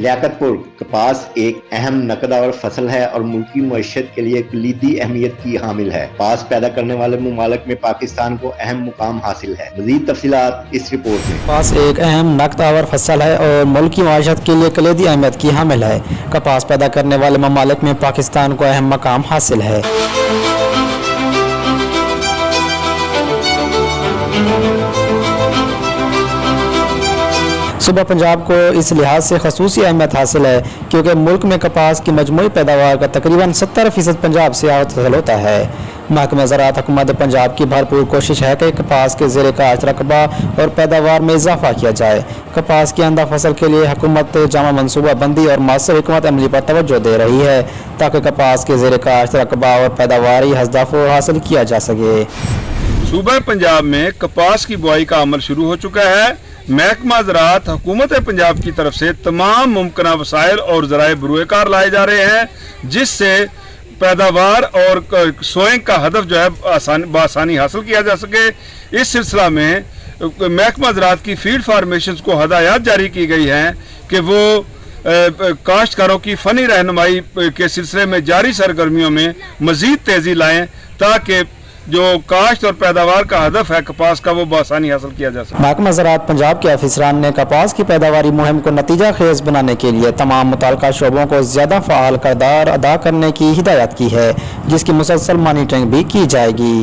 लियाकतपुर कपास एक अहम नकद फसल है और मुल्की मईशत के लिए कलीदी अहमियत की हामिल है। कपास पैदा करने वाले ममालिक में पाकिस्तान को अहम मुकाम हासिल है। मज़ीद तफसीलात इस रिपोर्ट में। कपास एक अहम नकद फसल है और मुल्की मईशत के लिए कलीदी अहमियत की हामिल है। कपास पैदा करने वाले ममालिक में पाकिस्तान को अहम मुकाम हासिल है। सूबा पंजाब को इस लिहाज से खसूसी अहमियत हासिल है क्योंकि मुल्क में कपास की मजमूई पैदावार का तकरीबन 70% पंजाब से हासिल होता है। महकमा ज़राअत हुकूमत पंजाब की भरपूर कोशिश है कि कपास के ज़ेर काश्त रकबा और पैदावार में इजाफा किया जाए। कपास की आंदा फसल के लिए हुकूमत जामा मनसूबा बंदी और मौसर हिकमत अमली पर तवज्जो दे रही है ताकि कपास के ज़ेर काश्त रकबा और पैदावारी हसदाफ हासिल किया जा सके। सूबा पंजाब में कपास की बुआई का अमल शुरू हो चुका है। महकमा ज़राअत हुकूमत पंजाब की तरफ से तमाम मुमकिन वसाइल और ज़राए बरूएकार लाए जा रहे हैं जिससे पैदावार और सोइंग का हदफ जो है बआसानी हासिल किया जा सके। इस सिलसिला में महकमा ज़राअत की फील्ड फार्मेशन को हदायत जारी की गई हैं कि वो काश्तकारों की फ़नी रहनुमाई के सिलसिले में जारी सरगर्मियों में मज़ीद तेज़ी लाएँ ताकि जो काश्त और पैदावार का हदफ है कपास का वो बआसानी हासिल किया जा सके। महकमा ज़राअत पंजाब के अफसरान ने कपास की पैदावारी मुहिम को नतीजा खेज बनाने के लिए तमाम मुताल्लिका शोबों को ज़्यादा फ़आल किरदार अदा करने की हिदायत की है जिसकी मुसलसल मॉनिटरिंग भी की जाएगी।